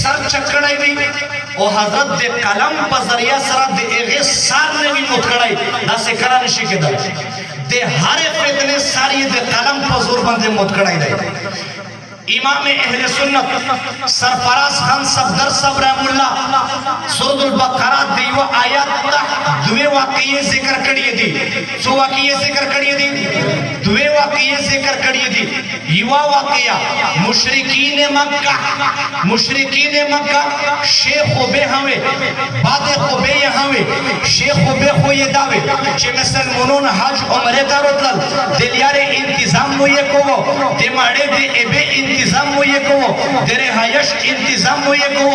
سر چکڑائی دی او حضرت دے قلم پا ذریعہ سرا دے اغیس سار نے بھی متکڑائی دا سے کرانشی کے در دے ہر فتنے ساری دے قلم پا زور بندے متکڑائی دی امام اہل سنت سرفراز خان صفدر صاحب رحم اللہ سورۃ البقرہ دیو آیات تحت دوے واقعی ذکر کریے دی سو واقعی ذکر کریے دی دوے واقعی ذکر کریے دی یوا واقعہ مشرکین مکہ شیخ خوبے ہوئے بعد خوبے یہاں ہوئے شیخ خوبے خوئے داوے چے مسلمونون حج عمرے دارتلل دلیار انتظام ہوئے کو دے ماڑے دے ایبے انتظام ہوئے کو دے رہائش انتظام ہوئے کو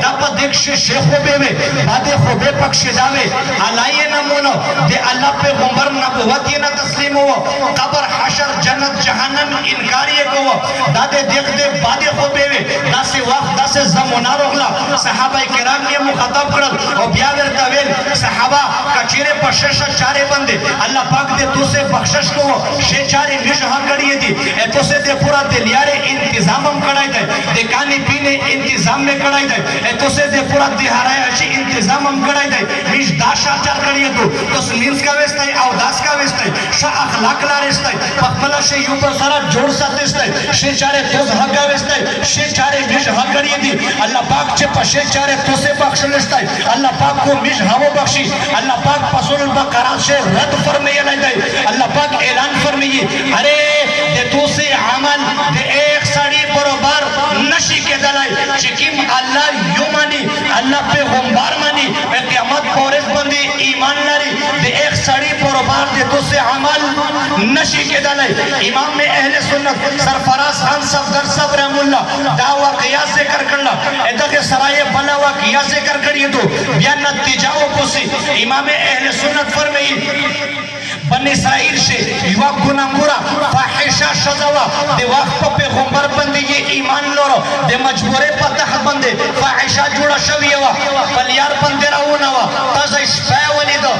دا پا دکش شیخ خوبے میں بعد خوبے پکش داوے علائے نمونو دے اللہ پہ غمبر نبوتی نہ تسلیم ہو قبر حشر جنت جہنم انکاریے کو دا دے دیکھ دے بعد خوبے میں دا سے وقت دا سے زمونہ رغلا صحابہ کرام کے مخاطب کرد اور بیاور دویل صحابہ کچیرے پشش چارے بندے اللہ پاک دے تو سے بخشش کو شے چارے نشہا کریے دی اے تو سے دے پورا دلیارے انتظام ہم کڑائی دے دے کانی پینے انتظام میں کڑائی دے اے تو سے دے پورا دہارائے اچھی انتظام ہم کڑائی دے میش داشا چار کریے تو سمینس کا ویستا ہے اوداس کا ویستا ہے شاہ اخلاق لا رستا ہے پخبلا شے یوں پر سارا جوڑ ساتستا ہے شے چارے توز حقا ویستا ہے شے چارے میش حق کریے دی اللہ پاک چے پشے چارے تو سے بخش لستا ہے اللہ پاک کو میش ہمو بخشی اللہ پاک پسول البقرات سے رد فرمیے نہیں دے اللہ پاک اعلان فرمیے ارے دے تو سے عمل دے ایک ساڑی بروبار نشی کے دلائی چکم اللہ یوں مانی اللہ پہ غمبار مانی اے قیامت پورس بندی ایمان لاری دے ایک ساڑی بروبار دے تو سے عمل نشی کے دلائی امام میں اہل سنت سرفراز خان صفدر صاحب رحم اللہ دا واقعہ ذکر کرنا ایدہ کے سرائے بلا واقعہ ذکر کریے تو بیا نتیجاو پوسی امام اہل سنت فرمائی بن اسرائیل سے یوا گنامورا فاحشہ شزوا دے وقت پہ غمبر بندی یہ ایمان لورو دے مجبورے پتہ بندے فاحشہ جوڑا شویوا پلیار بندے راونا وا تازای سپای ولی دو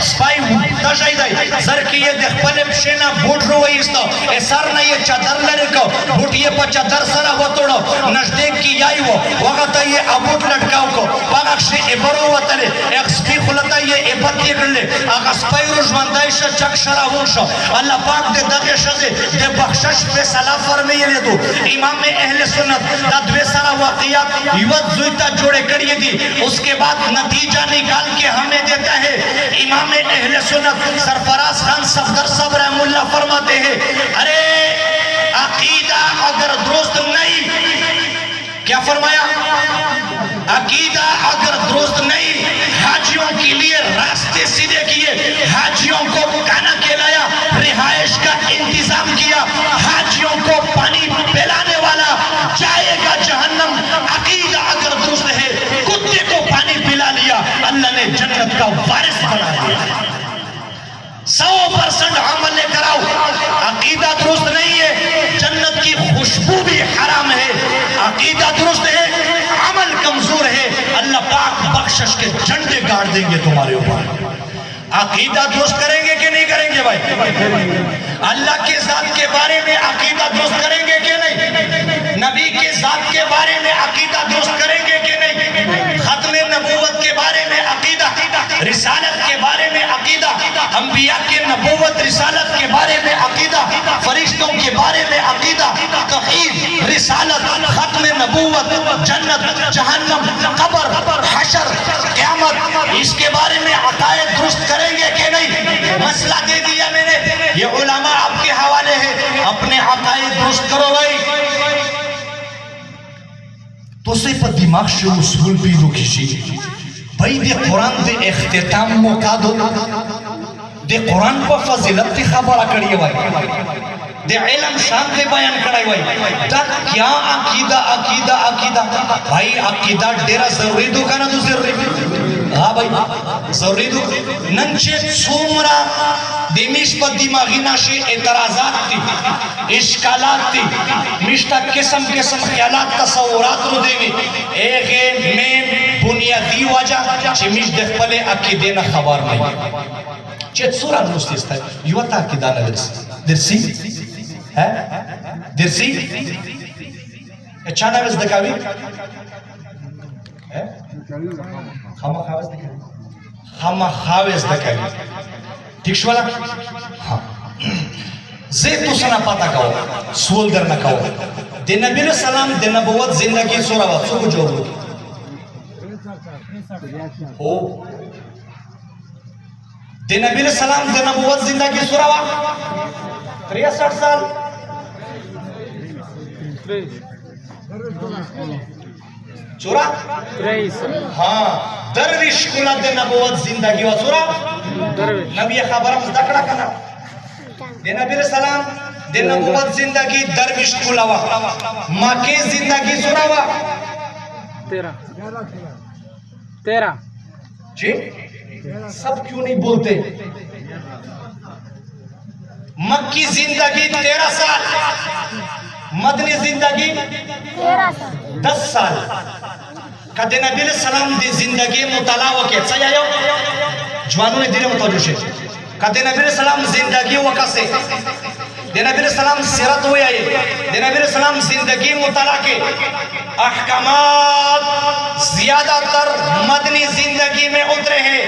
سپای تازای دائی سر کی یہ دیکھ پلے پشینا بوٹ روئی استا اے سر نا یہ چادر لرکو بوٹ یہ پا چادر سرا وطوڑو نشدیک کی یائی وہ وقتا یہ ابوٹ لٹکاو کو پاکشی ابرو وطلے ایک سپی خلطا یہ ابت یہ کرلے آگا سپای روش بندائی چک شراون شو اللہ پاک دے دقی شزے دے بخشش پہ صلاح فرمیے لے دو امام اہل سنت دا دوے سارا واقعات یوت زویتا جوڑے کریے دی اس کے بعد نتیجہ نکال کے ہمیں دیتا ہے امام اہل سنت سرفراز خان صفدر صاحب رحم اللہ فرماتے ہیں ارے عقیدہ اگر درست نہیں کیا فرمایا عقیدہ اگر درست نہیں حاجیوں کے لیے راستے سیدھے کیے حاجیوں کو کھانا کھلایا رہائش کا انتظام کیا حاجیوں کو پانی پلانے والا جائے گا جہنم عقیدہ اگر درست ہے کتے کو پانی پلا لیا اللہ نے جنت کا وارث بنا دیا 100% عمل لے کر آؤ عقیدہ درست نہیں ہے جنت کی خوشبو بھی حرام ہے عقیدہ درست ہے عمل کمزور ہے اللہ پاک بخشش کے جھنڈے گاڑ دیں گے تمہارے اوپر عقیدہ درست کریں گے کہ نہیں کریں گے بھائی اللہ کے ذات کے بارے میں عقیدہ درست کریں گے کہ نہیں نبی کے ذات کے بارے میں عقیدہ درست کریں گے کہ نہیں ختم نبوت کے بارے میں عقیدہ رسالت کے بارے میں عقیدہ انبیاء کے نبوت رسالت کے بارے میں عقیدہ فرشتوں کے بارے میں عقیدہ توحید رسالت ختم نبوت جنت جہنم قبر حشر قیامت اس کے بارے میں عقائد درست کریں گے کہ نہیں مسئلہ دے دیا میں نے یہ علماء آپ کے حوالے ہیں اپنے عقائد درست کرو بھائی تو سے پر دماغ سے اصول پیدو کیجی بھائی دے قرآن دے اختتام موقع دو دے قرآن پر فضیلت تی خبرہ کریے بھائی دے علم شان دے بیان کرائی بھائی تا کیا عقیدہ بھائی عقیدہ ڈیرہ ضروری دو کنا تو ضروری ہاں بھائی ضروری دو ننچے سومرا دیمیش پر دماغی ناشی اعتراضات تی اشکالات تی مشتا قسم خیالات تصورات رو دیوی ایک مین بنیادی وجہ چی مش دخ پلے عقیدے نا خبر نہیں چیت سورا درستی استا ہے یو تا عقیدہ نا درسی درسی اچھا ناویز دکھاوی خامہ خاویز دکھاوی خامہ خاویز دکھاوی ٹھیک شوالا ہاں زید تو سنا پاتا کہو سول در نہ کہو دے نبی علیہ السلام دے نبوت زندگی سورا وقت سو جو ہوگی ہو دے نبی علیہ السلام دے نبوت زندگی سورا وقت 63 سال چورا ہاں درویش کلا دے نبوت زندگی و سورا نبی خبرم دکڑا کنا دے نبی علیہ السلام دے نبوت زندگی درویش کلا و مکی زندگی سورا و 13 جی سب کیوں نہیں بولتے مکی زندگی 13 سال مدنی زندگی 10 سال کہتے نبی علیہ السلام دی زندگی مطالعہ وقت صحیح آئیو جوانوں نے دیرے متوجہ شے کہتے نبی علیہ السلام زندگی وقت سے دے نبی علیہ السلام سیرت ہوئے آئے دے نبی علیہ السلام زندگی مطالعہ کے احکامات زیادہ تر مدنی زندگی میں اترے ہیں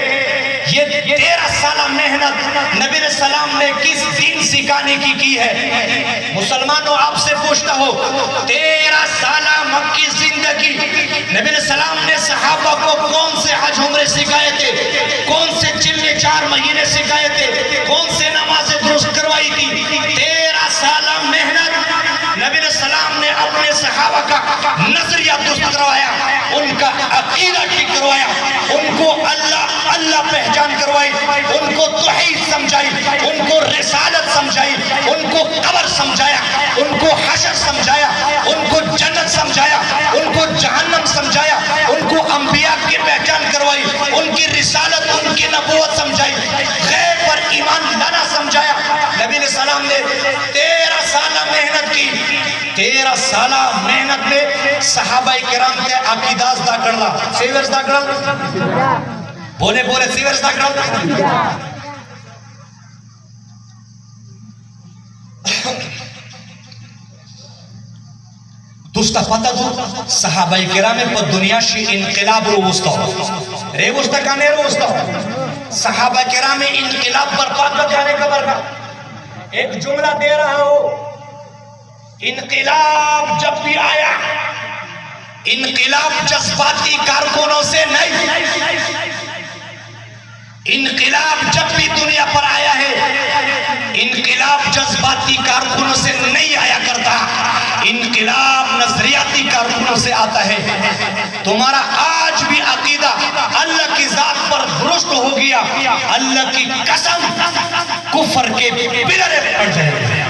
یہ 13 سالہ محنت نبی علیہ السلام نے کس دین سکھانے کی ہے مسلمانوں آپ سے پوچھتا ہو 13 سالہ مکی زندگی نبی علیہ السلام نے صحابہ کو کون سے حج عمرے سکھائے تھے کون سے چلے 4 مہینے سکھائے تھے کون سے نمازیں درست کروائی تھی 13 سالہ محنت نبی علیہ السلام نے اپنے صحابہ کا نظریہ درست کروایا ان کا عقیدہ ٹھیک کروایا ان کو اللہ پہچان کروائی ان کو توحید سمجھائی ان کو رسالت سمجھائی ان کو قبر سمجھایا ان کو حشر سمجھایا ان کو جنت سمجھایا ان کو جہنم سمجھایا ان کو انبیاء کی پہچان کروائی ان کی رسالت ان کی نبوت سمجھائی غیب پر ایمان لانا سمجھایا نبی علیہ السلام نے 13 سالہ محنت کی 13 سالہ محنت میں صحابہ کرام کے عقیداز دا کرلا سیورز دا کرل بولے بولے سیورز دا کرل دوستا پتہ دو صحابہ کرام پر دنیا شی انقلاب رو وستا رے وستا کانے رو وستا صحابہ کرام انقلاب پر پاک بکانے کا برکا ایک جملہ دے رہا ہو انقلاب جب بھی آیا انقلاب جذباتی کارکنوں سے نہیں انقلاب جب بھی دنیا پر آیا ہے انقلاب جذباتی کارکنوں سے نہیں آیا کرتا انقلاب نظریاتی کارکنوں سے آتا ہے تمہارا آج بھی عقیدہ اللہ کی ذات پر درست ہو گیا اللہ کی قسم کفر کے پلرے پڑ جائے